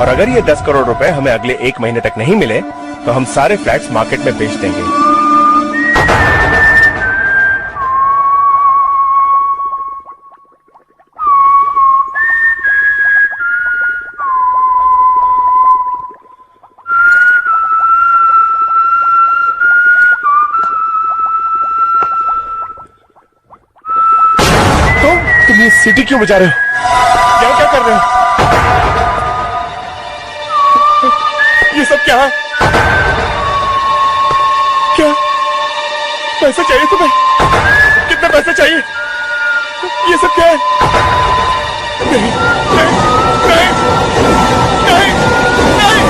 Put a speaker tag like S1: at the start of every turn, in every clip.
S1: और अगर ये 10 करोड़ रुपए हमें अगले 1 महीने तक नहीं मिले तो हम सारे फ्लैट्स मार्केट में बेच देंगे। तुम ये सिटी क्यों बजा रहे हो? क्या कर रहे हो? ये सब क्या है? क्या पैसा चाहिए तुम्हें? कितना पैसा चाहिए? ये सब क्या है? नहीं, नहीं, नहीं, नहीं, नहीं।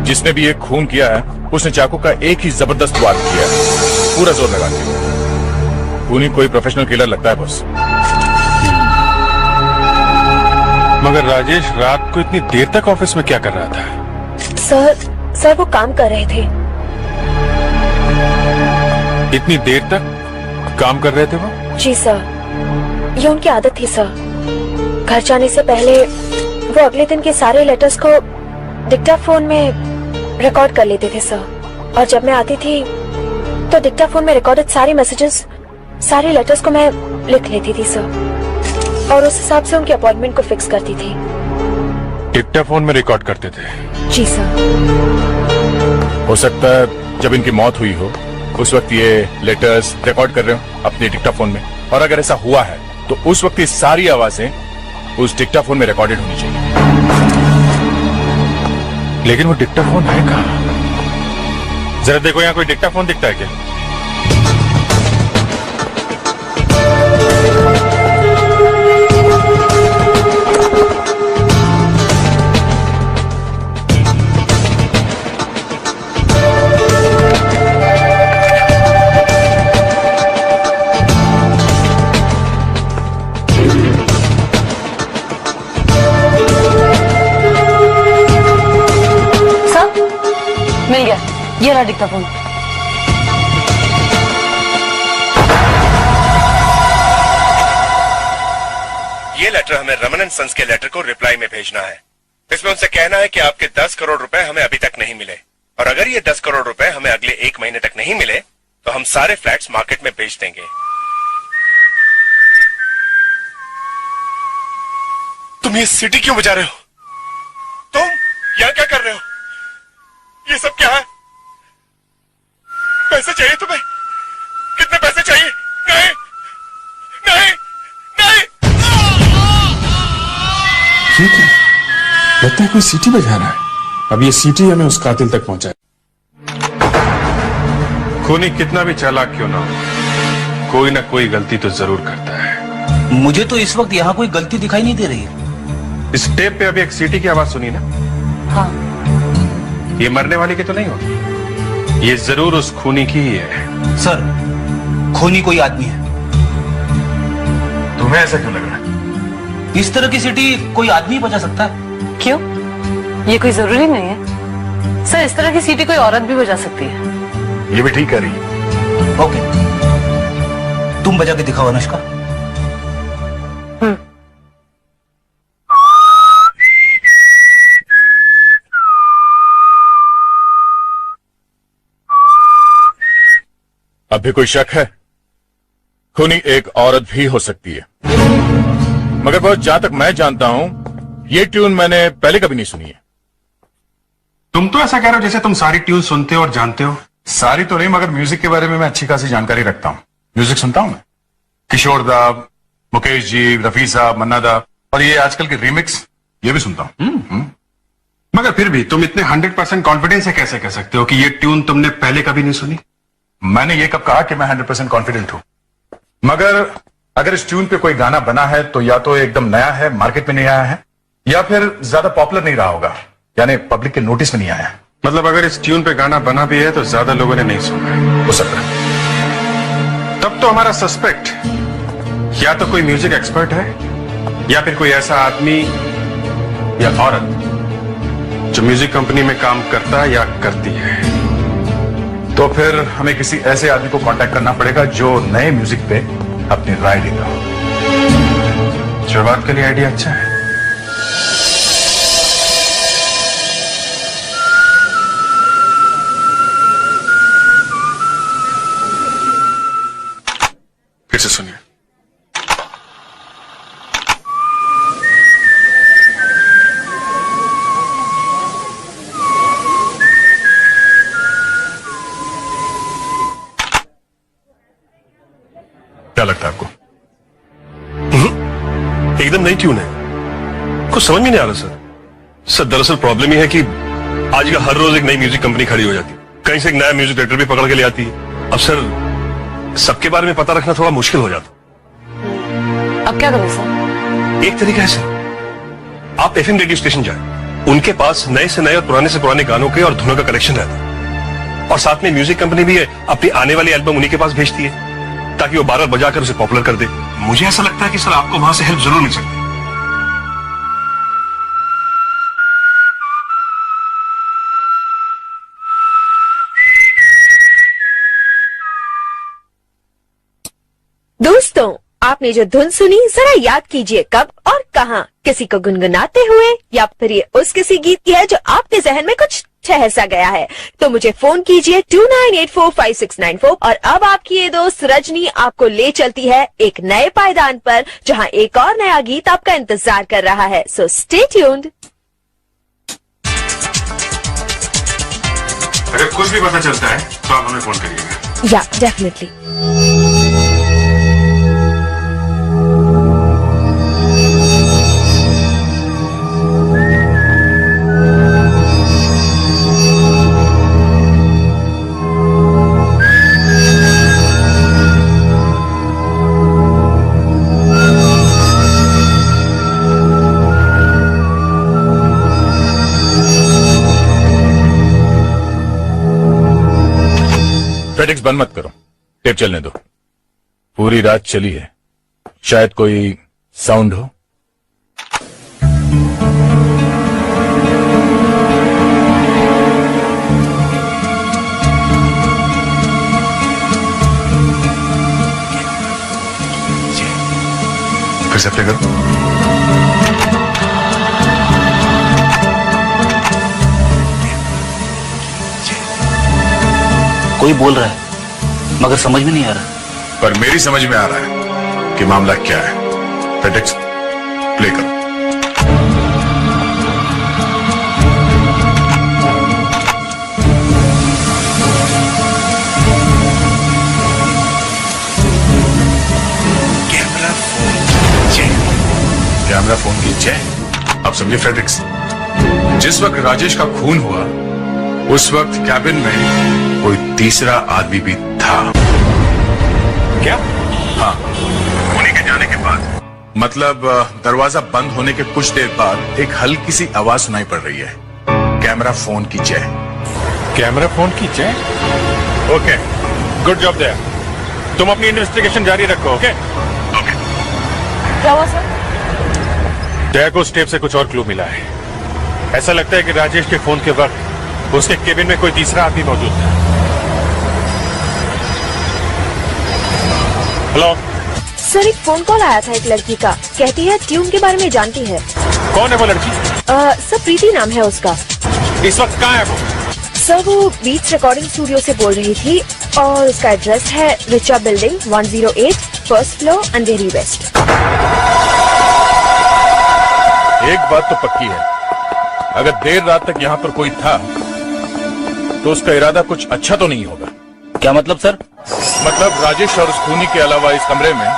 S1: जिसने भी ये खून किया है उसने चाकू का एक ही जबरदस्त वार किया है, पूरा जोर लगा के। खूनी कोई प्रोफेशनल किलर लगता है बस।
S2: मगर राजेश रात को इतनी देर तक ऑफिस में क्या कर रहा था?
S3: सर वो काम कर रहे थे।
S2: इतनी देर तक काम कर रहे थे वो?
S3: जी सर, ये उनकी आदत थी सर। घर जाने से पहले वो अगले दिन के सारे लेटर्स को डिक्टाफोन में रिकॉर्ड कर लेते थे सर, और जब मैं आती थी तो डिक्टाफोन में रिकॉर्डेड सारे मैसेजेस, सारे लेटर्स को मैं लिख लेती थी सर, और उस हिसाब से उनकी अपॉइंटमेंट को फिक्स करती थी।
S2: डिक्टाफोन में रिकॉर्ड करते थे?
S3: जी सर।
S1: हो सकता है जब इनकी मौत हुई हो उस वक्त ये लेटर्स रिकॉर्ड कर रहे हो अपने डिक्टाफोन में, और अगर ऐसा हुआ है तो उस वक्त ये सारी आवाजें उस डिक्टाफोन में रिकॉर्डेड होनी चाहिए।
S2: लेकिन वो डिक्टाफोन है कहाँ? जरा देखो, यहाँ कोई डिक्टाफोन दिखता है क्या?
S4: मिल गया, ये रहा डिक्टाफोन।
S1: ये लेटर हमें रमन एंड सन्स के लेटर को रिप्लाई में भेजना है। इसमें उनसे कहना है कि आपके 10 करोड़ रुपए हमें अभी तक नहीं मिले, और अगर ये 10 करोड़ रुपए हमें अगले 1 महीने तक नहीं मिले तो हम सारे फ्लैट्स मार्केट में बेच देंगे। तुम ये सिटी क्यों बजा रहे हो? तुम यहाँ क्या कर रहे हो? ये सब क्या है? पैसे चाहिए तुम्हें? कितने पैसे चाहिए? नहीं, नहीं, नहीं।
S5: ये क्या? लगता है कोई सीटी बजा रहा है। अब ये सीटी हमें उस कातिल तक पहुंचाए।
S2: खूनी कितना भी चालाक क्यों ना हो, कोई ना कोई गलती तो जरूर करता है।
S6: मुझे तो इस वक्त यहाँ कोई गलती दिखाई नहीं दे रही है।
S2: इस टेप पे अभी एक सीटी की आवाज सुनी ना?
S4: हाँ।
S2: ये मरने वाली की तो नहीं होगी, ये जरूर उस खूनी की ही है।
S6: सर, खूनी कोई आदमी है।
S2: तुम्हें ऐसा क्यों लग रहा है?
S6: इस तरह की सीटी कोई आदमी बजा सकता है।
S4: क्यों? ये कोई जरूरी नहीं है सर, इस तरह की सीटी कोई औरत भी बजा सकती है।
S2: ये भी ठीक कर रही है।
S6: ओके, तुम बजा के दिखाओ अनुष्का।
S1: अब भी कोई शक है? खूनी एक औरत भी हो सकती है, मगर बहुत जहां तक मैं जानता हूं ये ट्यून मैंने पहले कभी नहीं सुनी है।
S5: तुम तो ऐसा कह रहे हो जैसे तुम सारी ट्यून सुनते हो और जानते हो। सारी तो नहीं, मगर म्यूजिक के बारे में मैं अच्छी खासी जानकारी रखता हूँ। म्यूजिक सुनता हूँ मैं, किशोर दा, मुकेश जी, रफी साहब, मन्ना दा, और ये आजकल के रीमिक्स ये भी सुनता हूँ।
S2: मगर फिर भी तुम इतने 100% कॉन्फिडेंस से कैसे कह सकते हो कि ये ट्यून तुमने पहले कभी नहीं सुनी?
S5: मैंने ये कब कहा कि मैं 100% कॉन्फिडेंट हूं? मगर अगर इस ट्यून पे कोई गाना बना है तो या तो एकदम नया है, मार्केट में नहीं आया है, या फिर ज्यादा पॉपुलर नहीं रहा होगा, यानी पब्लिक के नोटिस में नहीं आया।
S2: मतलब अगर इस ट्यून पे गाना बना भी है तो ज्यादा लोगों ने नहीं सुना है।
S5: हो सकता है।
S2: तब तो हमारा सस्पेक्ट या तो कोई म्यूजिक एक्सपर्ट है या फिर कोई ऐसा आदमी या औरत जो म्यूजिक कंपनी में काम करता है या करती है।
S5: तो फिर हमें किसी ऐसे आदमी को कांटेक्ट करना पड़ेगा जो नए म्यूजिक पे अपनी राय देगा।
S2: शुरुआत के लिए आइडिया अच्छा है। फिर से सुनिए।
S5: क्या लगता है आपको?
S7: एकदम नई ट्यून है, कुछ समझ में नहीं आ रहा सर। दरअसल प्रॉब्लम ये है कि आज का हर रोज एक नई म्यूजिक कंपनी खड़ी हो जाती है, कहीं से एक नया म्यूजिक डायरेक्टर भी पकड़ के ले आती है। अब सर सबके बारे में पता रखना थोड़ा मुश्किल हो जाता।
S4: अब क्या करें सर?
S7: एक तरीका है सर, आप एफएम रेडियो स्टेशन जाएं, उनके पास नए से नए और पुराने से पुराने गानों के और धुनों का कलेक्शन रहता है, और साथ में म्यूजिक कंपनी भी अपनी आने वाली एल्बम उन्हीं के पास भेजती है ताकि वो बार बार बजाकर उसे पॉपुलर कर दे।
S2: मुझे ऐसा लगता है कि सर आपको वहां से हेल्प जरूर मिल सकती है।
S8: दोस्तों, आपने जो धुन सुनी जरा याद कीजिए कब और कहां, किसी को गुनगुनाते हुए या फिर ये उस किसी गीत की है जो आपके जहन में कुछ ठहर सा गया है। तो मुझे फोन कीजिए 29845694 और अब आपकी ये दोस्त रजनी आपको ले चलती है एक नए पायदान पर जहां एक और नया गीत आपका इंतजार कर रहा है। So stay tuned.
S2: अगर कुछ भी पता चलता है तो आप हमें फोन करिएगा।
S8: या डेफिनेटली।
S5: फेडेक्स बंद मत करो, टेप चलने दो। पूरी रात चली है, शायद कोई साउंड हो।
S2: फिर से प्ले करो।
S6: कोई बोल रहा है मगर समझ में नहीं आ रहा।
S5: पर मेरी समझ में आ रहा है कि मामला क्या है। फेडेक्स प्ले करो। कैमरा फोन की जय। अब समझे फेडेक्स, जिस वक्त राजेश का खून हुआ उस वक्त कैबिन में कोई तीसरा आदमी भी था।
S7: क्या?
S5: हाँ, उन्हीं के जाने के बाद, मतलब दरवाजा बंद होने के कुछ देर बाद एक हल्की सी आवाज सुनाई पड़ रही है। कैमरा फोन की जय।
S2: कैमरा फोन की जय। Okay, good job there. तुम अपनी इन्वेस्टिगेशन जारी रखो। Okay okay.
S4: क्या हुआ सर?
S2: दया को उस टेप से कुछ और क्लू मिला है। ऐसा लगता है कि राजेश के फोन के वक्त उसके केबिन में कोई तीसरा आदमी मौजूद था। हेलो
S3: सर, एक फोन कॉल आया था एक लड़की का, कहती है ट्यून के बारे में जानती है।
S2: कौन है वो लड़की?
S3: सर प्रीति नाम है उसका।
S2: इस वक्त कहाँ है वो?
S3: सर वो बीट्स रिकॉर्डिंग स्टूडियो से बोल रही थी और उसका एड्रेस है रिचा बिल्डिंग 108 फर्स्ट फ्लोर अंधेरी वेस्ट।
S5: एक बात तो पक्की है, अगर देर रात तक यहाँ पर कोई था तो उसका इरादा कुछ अच्छा तो नहीं होगा।
S6: क्या मतलब सर?
S5: मतलब राजेश और उस खूनी के अलावा इस कमरे में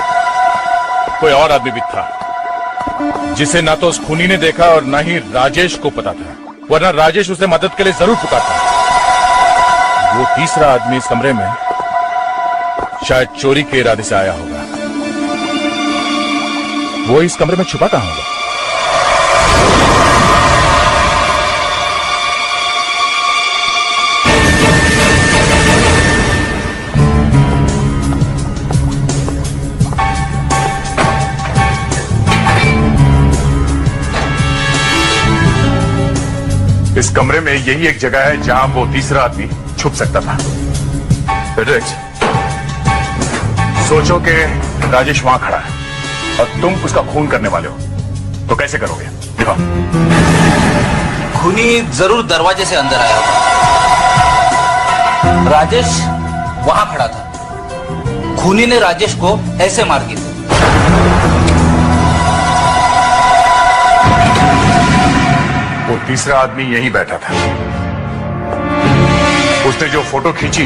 S5: कोई और आदमी भी था जिसे ना तो उस खूनी ने देखा और ना ही राजेश को पता था, वरना राजेश उसे मदद के लिए जरूर पुकारता। वो तीसरा आदमी इस कमरे में शायद चोरी के इरादे से आया होगा। वो इस कमरे में छुपा कहां होगा? इस कमरे में यही एक जगह है जहां वो तीसरा आदमी छुप सकता था। फेडेरिक्स, सोचो कि राजेश वहां खड़ा है और तुम उसका खून करने वाले हो, तो कैसे करोगे? दिखाओ।
S6: खूनी जरूर दरवाजे से अंदर आया होगा। राजेश वहां खड़ा था। खूनी ने राजेश को ऐसे मार दिया।
S5: वो तीसरा आदमी यहीं बैठा था। उसने जो फोटो खींची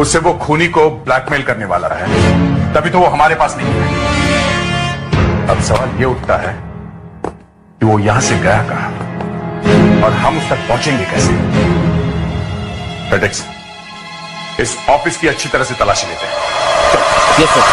S5: उससे वो खूनी को ब्लैकमेल करने वाला है, तभी तो वो हमारे पास नहीं है। अब सवाल ये उठता है कि वो यहां से गया कहां और हम उस तक पहुंचेंगे कैसे? फेडेरिक्स, इस ऑफिस की अच्छी तरह से तलाशी लेते हैं।
S6: Yes sir.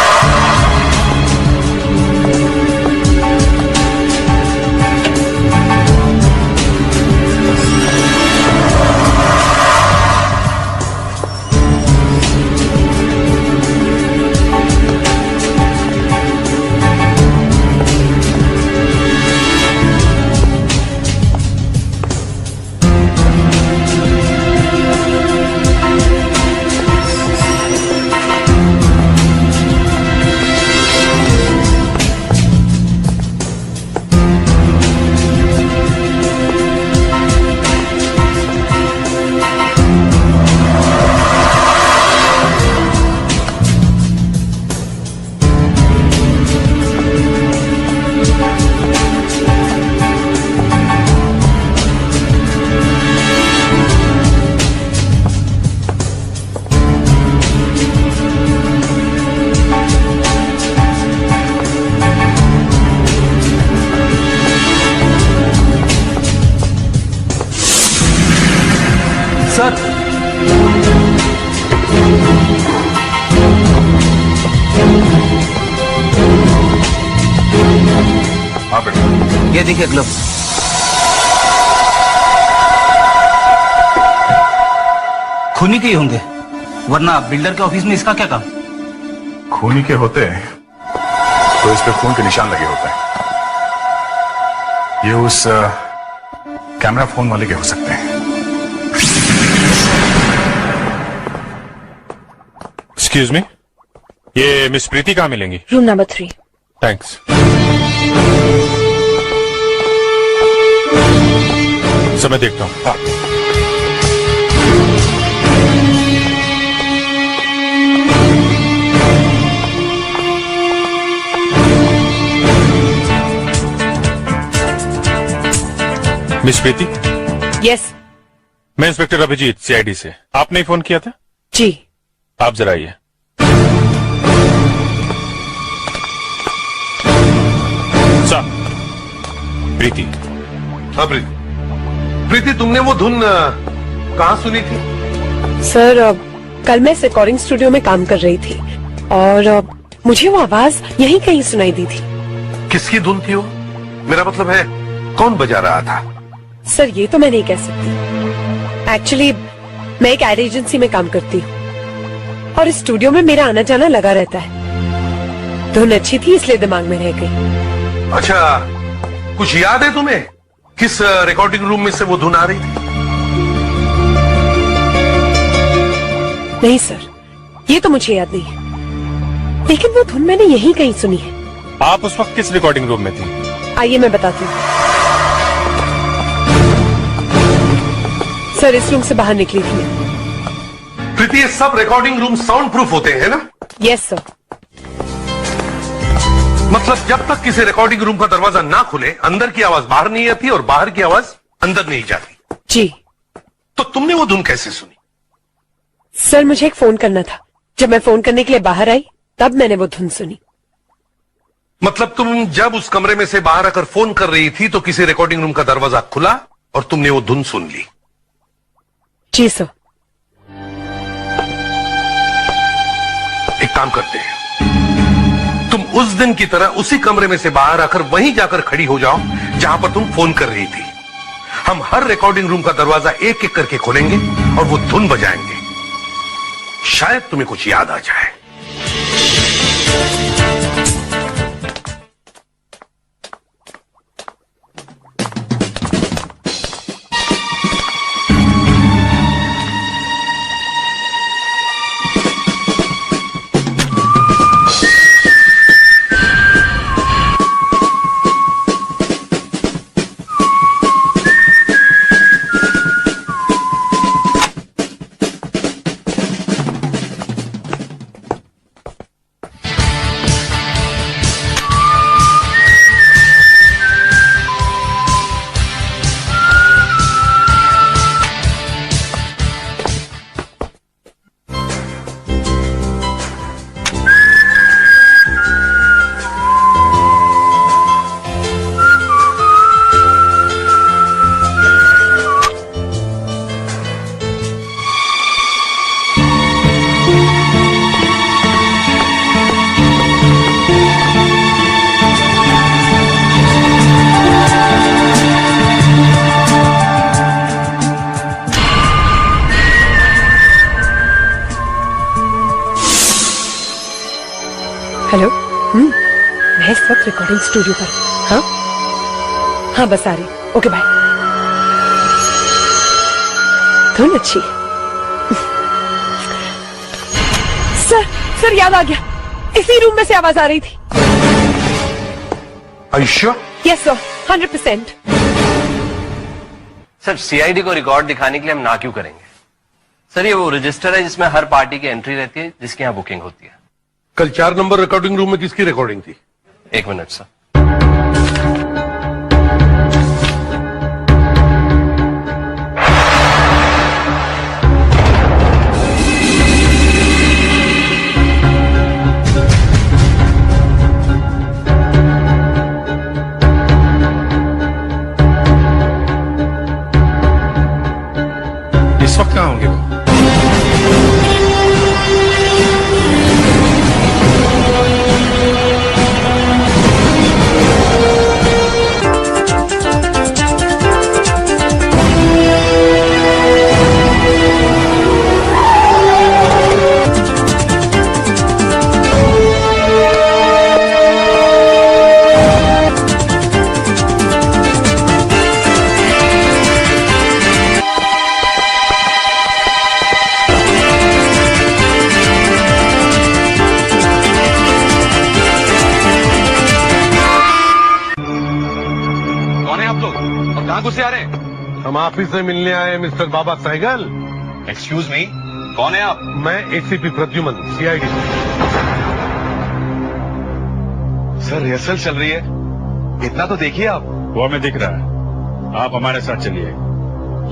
S6: सर,
S5: हाँ बेटा,
S6: ये देखिए ग्लव। खूनी के ही होंगे, वरना बिल्डर के ऑफिस में इसका क्या काम?
S5: खूनी के होते तो इस पे खून के निशान लगे होते हैं। ये उस कैमरा फोन वाले के हो सकते हैं।
S2: एक्सक्यूज मी, ये मिस प्रीति कहाँ मिलेंगी?
S3: Room number 3।
S2: थैंक्स। समय देखता हूँ। हाँ। मिस प्रीति?
S8: यस।
S2: मैं इंस्पेक्टर अभिजीत, सीआईडी से। आपने ही फोन किया था?
S8: जी।
S2: आप जरा आइए। प्रीति।
S9: हाँ प्रीति, तुमने वो धुन कहाँ सुनी थी?
S10: सर, कल मैं इस रिकॉर्डिंग स्टूडियो में काम कर रही थी और मुझे वो आवाज यहीं कहीं सुनाई दी थी।
S9: किसकी धुन थी वो? मेरा मतलब है, कौन बजा रहा था?
S10: सर, ये तो मैं नहीं कह सकती। एक्चुअली मैं एक एड एजेंसी में काम करती हूँ और इस स्टूडियो में मेरा आना जाना लगा रहता है। धुन अच्छी थी इसलिए दिमाग में रह गई।
S9: अच्छा, कुछ याद है तुम्हें किस रिकॉर्डिंग रूम में से वो धुन आ रही थी?
S10: नहीं सर, ये तो मुझे याद नहीं है, लेकिन वो धुन मैंने यहीं कहीं सुनी है।
S2: आप उस वक्त किस रिकॉर्डिंग रूम में थी?
S10: आइए मैं बताती हूँ। सर, इस रूम से बाहर निकली थी मैं।
S9: प्रीति, ये सब रिकॉर्डिंग रूम साउंड प्रूफ होते हैं ना?
S10: Yes sir.
S9: मतलब जब तक किसी रिकॉर्डिंग रूम का दरवाजा ना खुले, अंदर की आवाज बाहर नहीं आती और बाहर की आवाज अंदर नहीं जाती।
S10: जी।
S9: तो तुमने वो धुन कैसे सुनी?
S10: सर, मुझे एक फोन करना था। जब मैं फोन करने के लिए बाहर आई तब मैंने वो धुन सुनी।
S9: मतलब तुम जब उस कमरे में से बाहर आकर फोन कर रही थी तो किसी रिकॉर्डिंग रूम का दरवाजा खुला और तुमने वो धुन सुन ली?
S10: जी सर।
S9: एक काम करते हैं, तुम उस दिन की तरह उसी कमरे में से बाहर आकर वहीं जाकर खड़ी हो जाओ जहां पर तुम फोन कर रही थी। हम हर रिकॉर्डिंग रूम का दरवाजा एक एक करके खोलेंगे और वो धुन बजाएंगे। शायद तुम्हें कुछ याद आ जाए।
S10: मैं इस वक्त रिकॉर्डिंग स्टूडियो पर हूं। हाँ हाँ बस आ रही। Okay bye. धुन अच्छी। सर याद आ गया, इसी रूम में से आवाज आ रही थी।
S9: आयुष्या
S10: यस सर, 100%।
S6: सर सीआईडी को रिकॉर्ड दिखाने के लिए हम ना क्यों करेंगे? सर ये वो रजिस्टर है जिसमें हर पार्टी की एंट्री रहती है, जिसके यहाँ बुकिंग होती है।
S9: कल 4 नंबर रिकॉर्डिंग रूम में किसकी रिकॉर्डिंग थी?
S6: 1 मिनट सर।
S2: इस वक्त कहाँ होंगे वो?
S6: घुसे आ रहे हैं?
S9: हम ऑफिस से मिलने आए मिस्टर बाबा सहगल।
S6: एक्सक्यूज मी, कौन है आप?
S9: मैं ACP Pradyuman, CID.
S1: Sir rehearsal चल रही है, इतना तो देखिए आप।
S2: वो हमें दिख रहा है। आप हमारे साथ चलिए।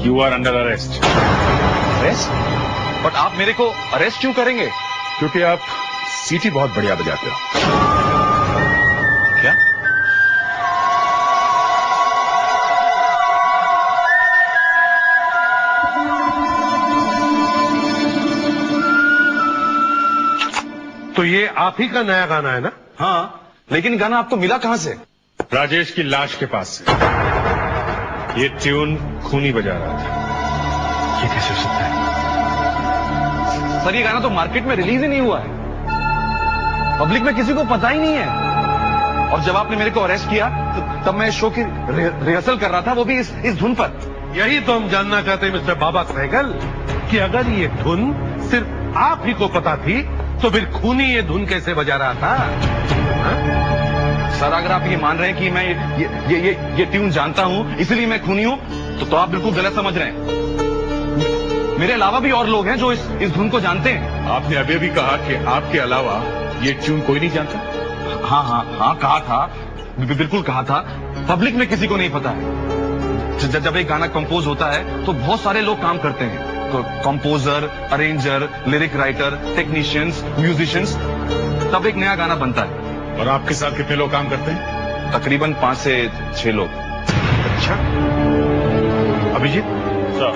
S2: You are under arrest.
S1: Arrest? But आप मेरे को अरेस्ट क्यों करेंगे?
S2: क्योंकि आप सीटी बहुत बढ़िया बजाते हो।
S1: क्या?
S9: तो ये आप ही का नया गाना है ना?
S1: हाँ, लेकिन गाना आपको मिला कहां से?
S2: राजेश की लाश के पास से। ये ट्यून खूनी बजा रहा था।
S1: ये कैसे हो सकता है? सर ये गाना तो मार्केट में रिलीज ही नहीं हुआ है, पब्लिक में किसी को पता ही नहीं है। और जब आपने मेरे को अरेस्ट किया तब मैं शो की रिहर्सल कर रहा था, वो भी इस धुन पर।
S9: यही तो हम जानना चाहते हैं मिस्टर बाबा सहगल कि अगर ये धुन सिर्फ आप ही को पता थी तो फिर खूनी ये धुन कैसे बजा रहा था? हा?
S1: सर अगर आप ये मान रहे हैं कि मैं ये ट्यून जानता हूं इसलिए मैं खूनी हूं, तो आप बिल्कुल गलत समझ रहे हैं। मेरे अलावा भी और लोग हैं जो इस धुन को जानते हैं।
S2: आपने अभी अभी कहा कि आपके अलावा ये ट्यून कोई नहीं जानता।
S1: हाँ कहा था, बिल्कुल कहा था। पब्लिक में किसी को नहीं पता है। जब एक गाना कंपोज होता है तो बहुत सारे लोग काम करते हैं, तो composer, arranger, lyric writer, technicians, musicians, तब एक नया गाना बनता है।
S2: और आपके साथ कितने लोग काम करते हैं?
S1: तकरीबन 5 से 6 लोग।
S9: अच्छा, अभिजीत
S2: सर,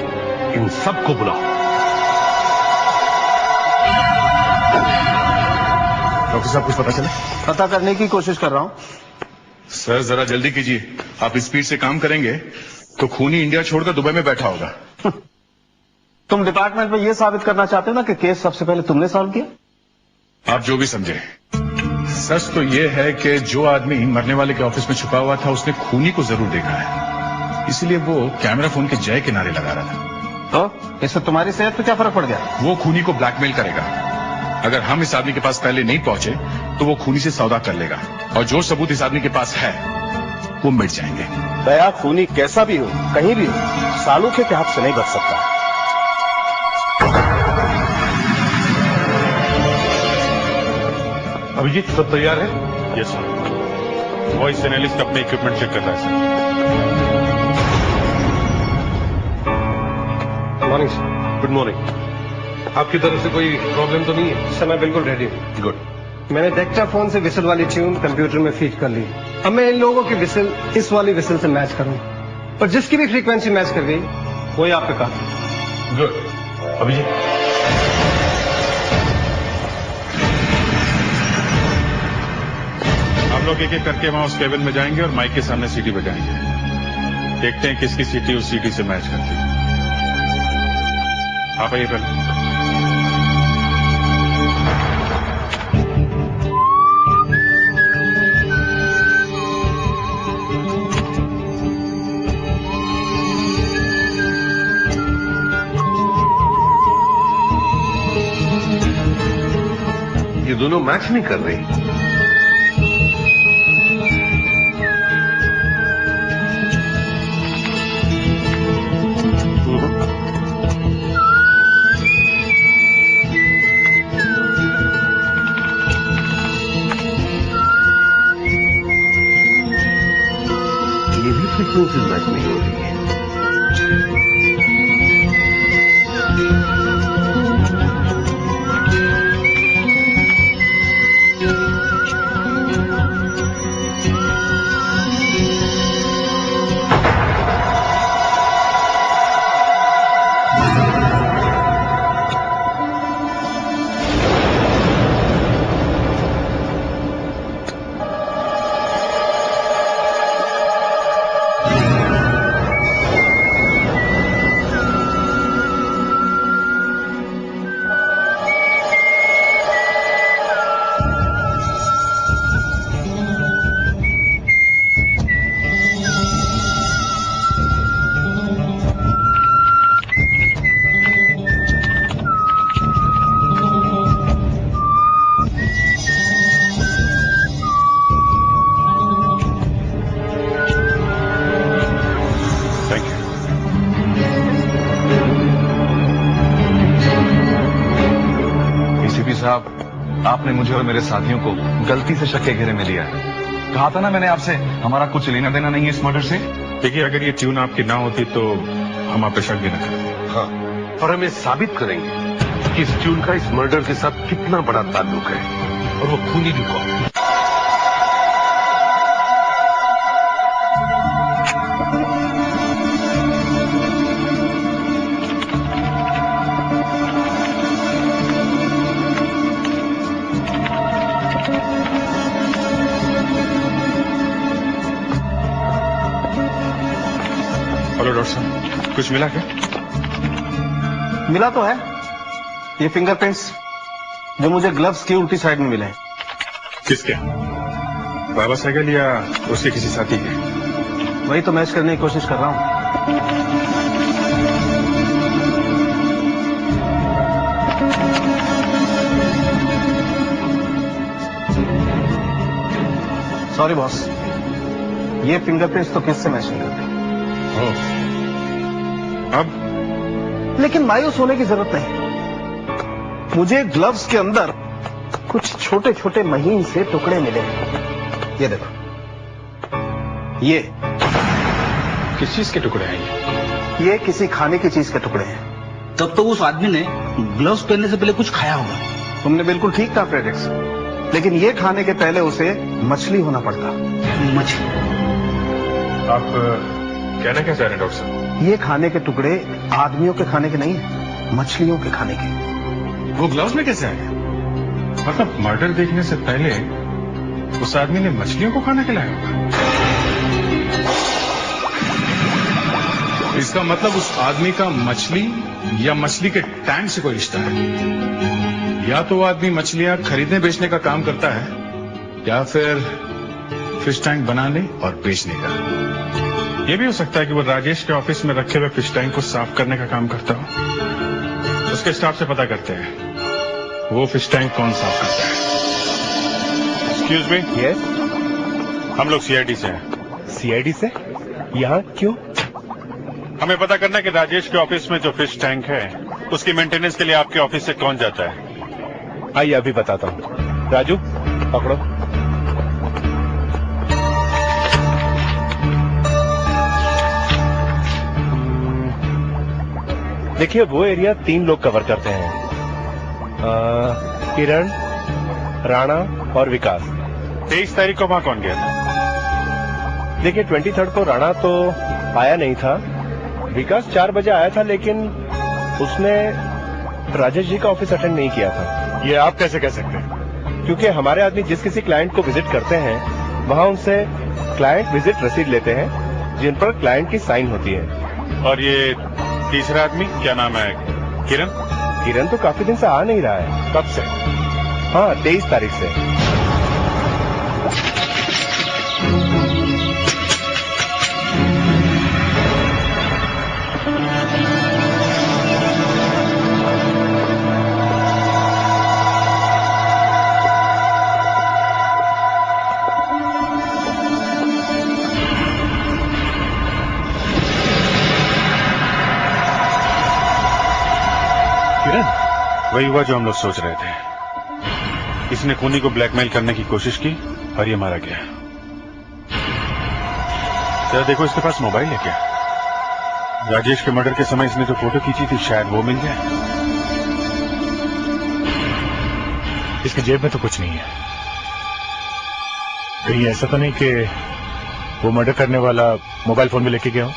S9: इन सबको बुलाओ।
S2: डॉक्टर साहब कुछ पता चला?
S6: पता करने की कोशिश कर रहा हूं।
S2: सर जरा जल्दी कीजिए। आप स्पीड से काम करेंगे तो खूनी इंडिया छोड़कर दुबई में बैठा होगा।
S6: तुम डिपार्टमेंट में ये साबित करना चाहते हो ना कि केस सबसे पहले तुमने सॉल्व किया?
S2: आप जो भी समझे। सच तो ये है कि जो आदमी मरने वाले के ऑफिस में छुपा हुआ था उसने खूनी को जरूर देखा है, इसलिए वो कैमरा फोन के जय किनारे लगा रहा था।
S6: तो इससे तुम्हारी सेहत पे क्या फर्क पड़ गया?
S2: वो खूनी को ब्लैकमेल करेगा। अगर हम इस आदमी के पास पहले नहीं पहुंचे तो वो खूनी से सौदा कर लेगा, और जो सबूत इस आदमी के पास है वो मिट जाएंगे।
S6: दया खूनी कैसा भी हो, कहीं भी हो, सालूखे के हाथ से नहीं बच सकता।
S9: अभिजीत सब तैयार है?
S2: Yes sir. वॉइस एनालिस्ट अपने इक्विपमेंट चेक कर रहा है sir.
S9: Morning sir. Good morning. आपकी तरफ से कोई प्रॉब्लम तो नहीं है?
S11: सर मैं बिल्कुल रेडी हूँ।
S9: गुड।
S11: मैंने डेक्टा फोन से विसल वाली ट्यून कंप्यूटर में फीड कर ली। अब मैं इन लोगों की विसल इस वाली विसल से मैच करूंगा, और जिसकी भी फ्रीक्वेंसी मैच कर गई वही आप पे काफी।
S9: गुड। अभिजीत
S2: हम लोग एक एक करके वहां उस केबिन में जाएंगे और माइक के सामने सीटी बजाएंगे। देखते हैं किसकी सीटी उस सीटी से मैच करती है। आप आइए पहले।
S9: दोनों मैच नहीं कर रही। ये भी फ्रीक्वेंसीज मैच नहीं हो रही है।
S12: साहब, आपने मुझे और मेरे साथियों को गलती से शक के घेरे में लिया है। कहा था ना मैंने आपसे, हमारा कुछ लेना देना नहीं है इस मर्डर से।
S2: देखिए, अगर ये ट्यून आपकी ना होती तो हम आप पे शक भी न करते।
S9: हाँ, और हम ये साबित करेंगे कि इस ट्यून का इस मर्डर के साथ कितना बड़ा ताल्लुक है, और वो खूनी भी कौन।
S2: हेलो डॉक्टर साहब, कुछ मिला क्या?
S11: मिला तो है, ये फिंगरप्रिंट्स जो मुझे ग्लव्स की उल्टी साइड में मिले हैं।
S2: किसके? बाबा साइकिल या उसके किसी साथी के?
S11: वही तो मैच करने की कोशिश कर रहा हूं। सॉरी बॉस, ये फिंगरप्रिंट्स तो किससे मैच नहीं करते।
S2: अब
S11: लेकिन मायूस होने की जरूरत नहीं, मुझे ग्लव्स के अंदर कुछ छोटे छोटे महीन से टुकड़े मिले। ये देखो, ये
S2: किस चीज के टुकड़े हैं?
S11: ये किसी खाने की चीज के टुकड़े हैं।
S13: तब तो उस आदमी ने ग्लव्स पहनने से पहले कुछ खाया होगा।
S11: तुमने बिल्कुल ठीक कहा फ्रेडरिक्स, लेकिन ये खाने के पहले उसे मछली होना पड़ता।
S13: मछली?
S2: आप कहना क्या चाह रहे हैं डॉक्टर साहब?
S11: ये खाने के टुकड़े आदमियों के खाने के नहीं है, मछलियों के खाने के।
S2: वो ग्लव्स में कैसे आ गया? मतलब मर्डर देखने से पहले उस आदमी ने मछलियों को खाना खिलाया होगा। इसका मतलब उस आदमी का मछली या मछली के टैंक से कोई रिश्ता है। या तो वो आदमी मछलियां खरीदने बेचने का काम करता है, या फिर फिश टैंक बनाने और बेचने का। यह भी हो सकता है कि वो राजेश के ऑफिस में रखे हुए फिश टैंक को साफ करने का काम करता हो। उसके स्टाफ से पता करते हैं वो फिश टैंक कौन साफ करता है। Excuse me.
S11: यस,
S2: हम लोग सीआईडी से हैं।
S11: सीआईडी से? यहाँ क्यों?
S2: हमें पता करना है कि राजेश के ऑफिस में जो फिश टैंक है उसकी मेंटेनेंस के लिए आपके ऑफिस से कौन जाता है।
S11: आइए अभी बताता हूँ। राजू पकड़ो। देखिए, वो एरिया 3 लोग कवर करते हैं, किरण, राणा और विकास।
S2: 23 तारीख को वहां कौन गया था?
S11: देखिए, 23 को राणा तो आया नहीं था। विकास 4 बजे आया था, लेकिन उसने राजेश जी का ऑफिस अटेंड नहीं किया था।
S2: ये आप कैसे कह सकते हैं?
S11: क्योंकि हमारे आदमी जिस किसी क्लाइंट को विजिट करते हैं, वहां उनसे क्लाइंट विजिट रसीद लेते हैं, जिन पर क्लाइंट की साइन होती है।
S2: और ये तीसरा आदमी क्या नाम है? किरण?
S11: किरण तो काफी दिन से आ नहीं रहा है।
S2: कब से?
S11: हाँ, 23 तारीख से।
S2: वही हुआ जो हम लोग सोच रहे थे। इसने खूनी को ब्लैकमेल करने की कोशिश की और ये मारा गया। जरा देखो, इसके पास मोबाइल है क्या? राजेश के मर्डर के समय इसने जो फोटो खींची थी, शायद वो मिल जाए।
S14: इसकी जेब में तो कुछ नहीं है। कहीं ऐसा तो नहीं कि वो मर्डर करने वाला मोबाइल फोन भी लेके गया हो?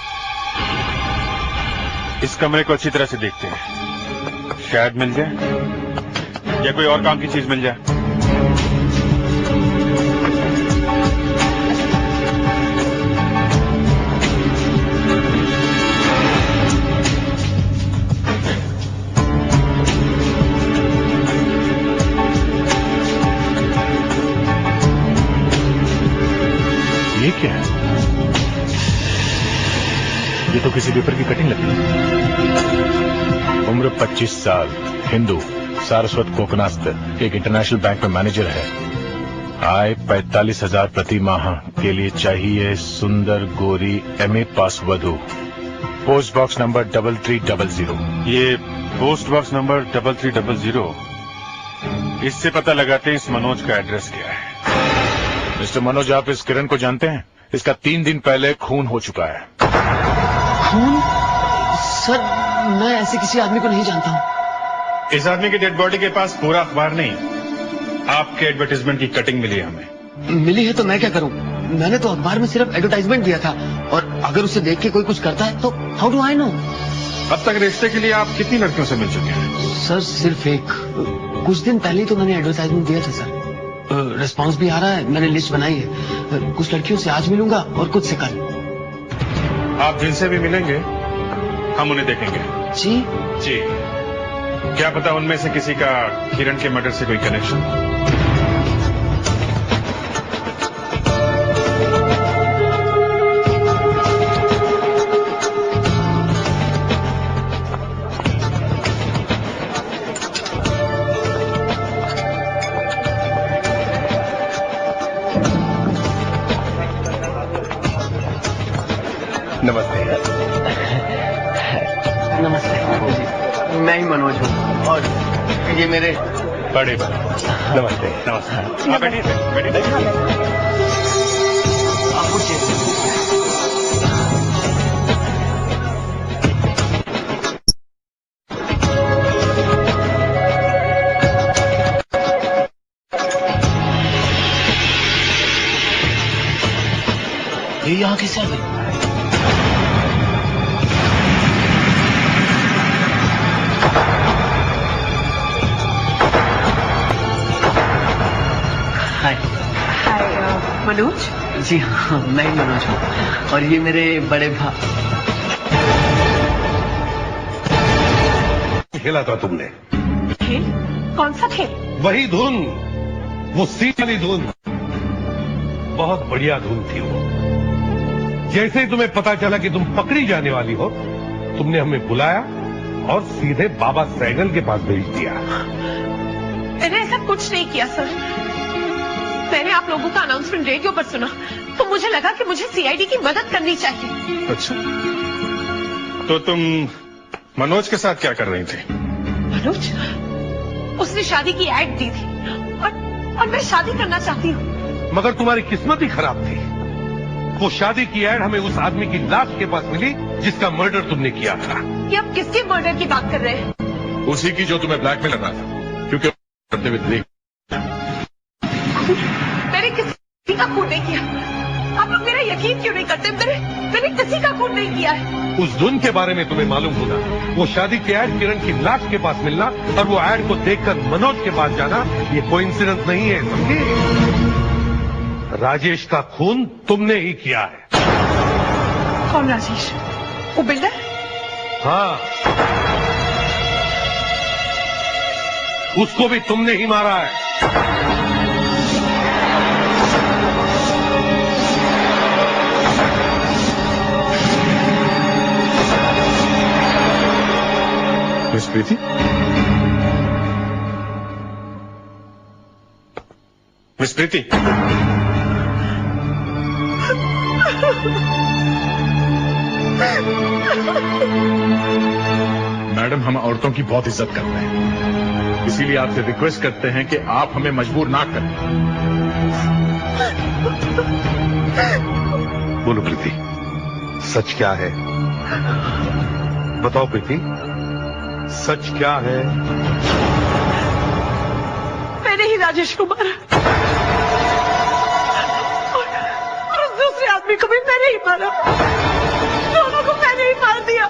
S2: इस कमरे को अच्छी तरह से देखते हैं, शायद मिल जाए या कोई और काम की चीज मिल जाए।
S14: ये क्या है? ये तो किसी पेपर की कटिंग लगी है। उम्र 25 साल, हिंदू, सारस्वत कोकनास्त, एक इंटरनेशनल बैंक में मैनेजर है। आय 45,000 प्रति माह के लिए चाहिए सुंदर गोरी MA पास वधु। Post box number 3300।
S2: ये पोस्ट बॉक्स नंबर 3300, इससे पता लगाते हैं इस मनोज का एड्रेस क्या है।
S14: मिस्टर मनोज, आप इस किरण को जानते हैं? इसका 3 दिन पहले खून हो चुका है।
S13: खून? सर, मैं ऐसे किसी आदमी को नहीं जानता हूँ।
S2: इस आदमी की डेड बॉडी के पास पूरा अखबार नहीं, आपके एडवर्टाइजमेंट की कटिंग मिली है हमें।
S13: मिली है तो मैं क्या करूँ? मैंने तो अखबार में सिर्फ एडवर्टाइजमेंट दिया था, और अगर उसे देख के कोई कुछ करता है तो हाउ डू आई नो?
S2: अब तक रिश्ते के लिए आप कितनी लड़कियों से मिल चुके हैं?
S13: सर, सिर्फ एक। कुछ दिन पहले ही तो मैंने एडवर्टाइजमेंट दिया था सर। रिस्पांस भी आ रहा है, मैंने लिस्ट बनाई है। कुछ लड़कियों से आज मिलूंगा और कुछ से कल।
S2: आप जिनसे भी मिलेंगे हम उन्हें देखेंगे।
S13: जी
S2: जी। क्या पता उनमें से किसी का किरण के मर्डर से कोई कनेक्शन।
S11: नमस्ते।
S13: नमस्ते। मैं ही मनोज हूँ, और ये मेरे
S2: बड़े नमस्ते। नमस्ते। आप बैठिए, बैठिए।
S13: आप उठिए। ये यहाँ कैसे आ गई?
S10: मनोज?
S13: जी हाँ, मैं ही मनोज हूँ, और ये मेरे बड़े
S9: खेला था तुमने?
S10: खेल? कौन सा खेल?
S9: वही धुन, वो सी वाली धुन। बहुत बढ़िया धुन थी वो। जैसे ही तुम्हें पता चला कि तुम पकड़ी जाने वाली हो, तुमने हमें बुलाया और सीधे बाबा सैगल के पास भेज दिया।
S10: मैंने ऐसा कुछ नहीं किया सर। मैंने आप लोगों का अनाउंसमेंट रेडियो पर सुना, तो मुझे लगा कि मुझे सीआईडी की मदद करनी चाहिए।
S2: अच्छा, तो तुम मनोज के साथ क्या कर रही थी?
S10: मनोज? उसने शादी की ऐड दी थी, और मैं शादी करना चाहती हूँ।
S9: मगर तुम्हारी किस्मत ही खराब थी। वो शादी की ऐड हमें उस आदमी की लाश के पास मिली जिसका मर्डर तुमने किया था।
S10: ये आप किसके मर्डर की बात कर रहे हैं?
S14: उसी की जो तुम्हें ब्लैकमेल कर रहा था, क्योंकि करते हुए देख।
S10: मैंने किसी का खून नहीं किया। आप लोग मेरा यकीन क्यों नहीं करते? मैंने किसी का खून नहीं किया है।
S9: उस धुन के बारे में तुम्हें मालूम होना, वो शादी की ऐड किरण की लाश के पास मिलना और वो ऐड को देखकर मनोज के पास जाना, ये कोइंसिडेंस नहीं है, समझी? राजेश का खून तुमने ही किया है।
S10: कौन राजेश? वो बिल्डर?
S9: हाँ, उसको भी तुमने ही मारा है।
S2: मिस प्रीति? मिस प्रीति? मैडम हम औरतों की बहुत इज्जत करते हैं, इसीलिए आपसे रिक्वेस्ट करते हैं कि आप हमें मजबूर ना करें।
S9: बोलो प्रीति, सच क्या है? बताओ प्रीति, सच क्या है?
S10: मैंने ही राजेश को मारा और उस दूसरे आदमी को भी मैंने ही मारा। दोनों को मैंने ही मार दिया।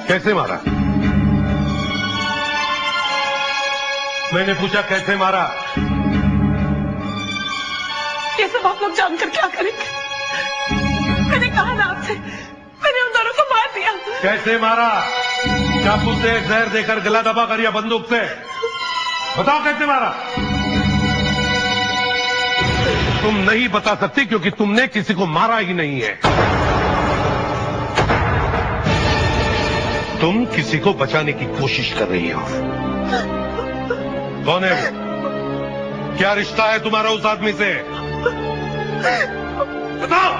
S9: कैसे मारा? मैंने पूछा कैसे मारा?
S10: ये सब आप लोग जानकर क्या करेंगे? मैंने कहा ना आपसे, मैंने उन दोनों को मार दिया।
S9: कैसे मारा? चाकू से, जहर देकर, गला दबा कर या बंदूक से? बताओ कैसे मारा? तुम नहीं बता सकती क्योंकि तुमने किसी को मारा ही नहीं है। तुम किसी को बचाने की कोशिश कर रही हो। कौन है वो? क्या रिश्ता है तुम्हारा उस आदमी से? बताओ।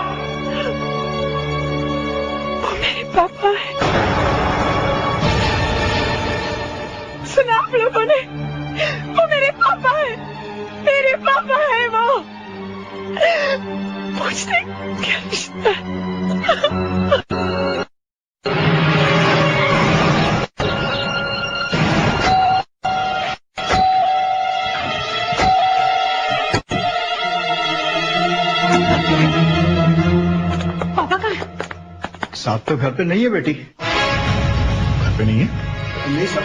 S10: वो मेरे पापा है। सुना आप लोगों ने? वो मेरे पापा है। मेरे पापा है वो। पूछते क्या रिश्ता है?
S11: साहब तो घर पे नहीं है बेटी।
S2: घर पे नहीं है?
S11: नहीं साहब।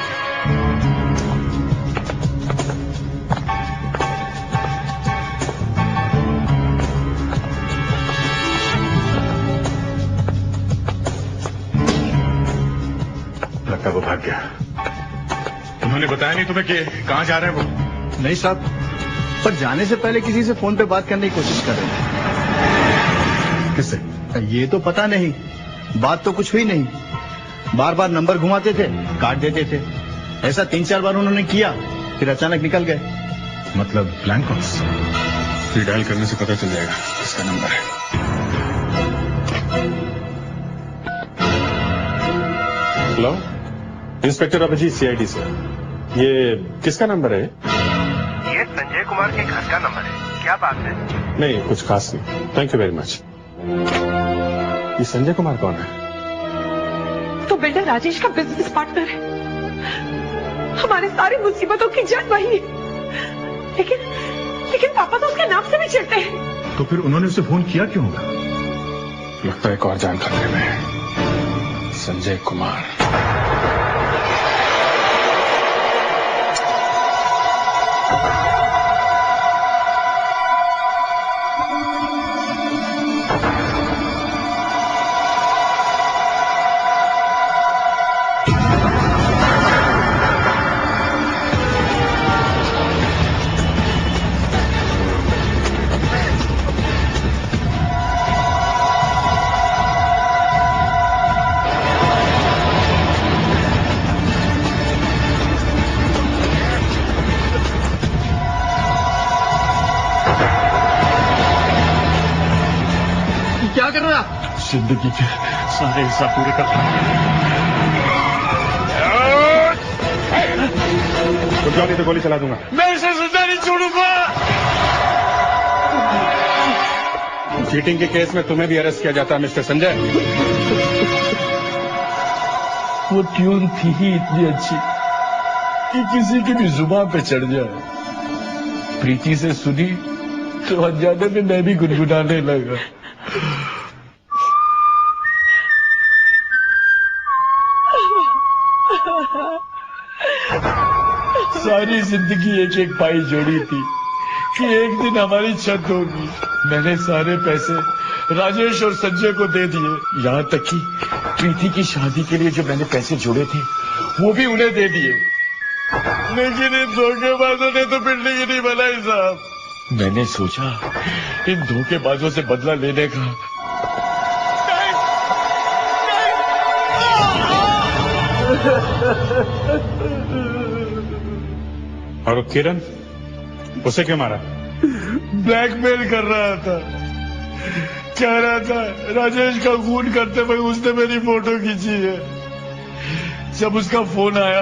S2: लगता वो भाग गया। उन्होंने बताया नहीं तुम्हें कि कहाँ जा रहे हैं वो?
S11: नहीं साहब, पर जाने से पहले किसी से फोन पे बात करने की कोशिश कर रहे थे।
S2: किससे?
S11: ये तो पता नहीं, बात तो कुछ हुई नहीं। बार बार नंबर घुमाते थे, काट देते थे। ऐसा 3-4 बार उन्होंने किया, फिर अचानक निकल गए।
S2: मतलब ब्लैंक कॉल्स? फिर डायल करने से पता चल जाएगा किसका नंबर है।
S15: हेलो, इंस्पेक्टर अभिजीत, सीआईडी से। ये किसका नंबर है?
S1: ये संजय कुमार के घर का नंबर है। क्या बात है?
S15: नहीं, कुछ खास नहीं। Thank you very much. ये संजय कुमार कौन है?
S10: तो बिल्डर राजेश का बिजनेस पार्टनर है। हमारे सारी मुसीबतों की जड़ वही है। लेकिन पापा तो उसके नाम से भी चिढ़ते हैं।
S2: तो फिर उन्होंने उसे फोन किया क्यों होगा?
S15: लगता है एक और जान खतरे में है। संजय कुमार।
S11: क्या कर रहे हो आप?
S2: जिंदगी के सारे हिस्सा पूरे कर रहा तो गोली चला दूंगा।
S11: मैं इसे जिंदा नहीं छोड़ूंगा।
S15: चीटिंग के केस में तुम्हें भी अरेस्ट किया जाता है मिस्टर संजय।
S16: वो ट्यून थी ही इतनी अच्छी कि किसी की भी जुबान पे चढ़ जाए। प्रीति से सुनी तो अनजाने में मैं भी गुनगुनाने लगा। सारी जिंदगी एक एक पाई जोड़ी थी कि एक दिन हमारी छत होगी। मैंने सारे पैसे राजेश और संजय को दे दिए, यहाँ तक कि प्रीति की शादी के लिए जो मैंने पैसे जोड़े थे वो भी उन्हें दे दिए। लेकिन इन धोखेबाजों ने तो बिल्डिंग ही नहीं बनाई साहब। मैंने सोचा इन धोखेबाजों से बदला लेने का।
S2: और किरण, उसे क्यों मारा?
S16: ब्लैकमेल कर रहा था, कह रहा था राजेश का खून करते हुए उसने मेरी फोटो खींची है। जब उसका फोन आया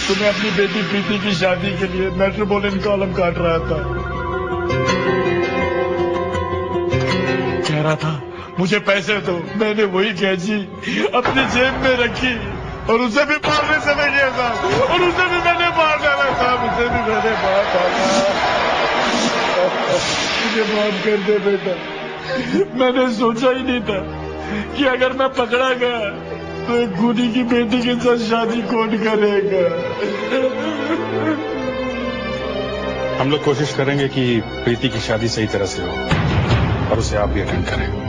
S16: तो मैं अपनी बेटी प्रीति की शादी के लिए मेट्रोपोलिटन कॉलम काट रहा था। कह रहा था मुझे पैसे दो, मैंने वही कैची अपनी जेब में रखी और उसे भी मारने चले गया साहब, और उसे भी मैंने मार डाला साहब, उसे भी मैंने मार डाला। मुझे माफ कर दे बेटा, मैंने सोचा ही नहीं था कि अगर मैं पकड़ा गया तो एक खूनी की बेटी के साथ शादी कौन करेगा।
S2: हम लोग कोशिश करेंगे कि प्रीति की शादी सही तरह से हो और उसे आप भी अटेंड करें।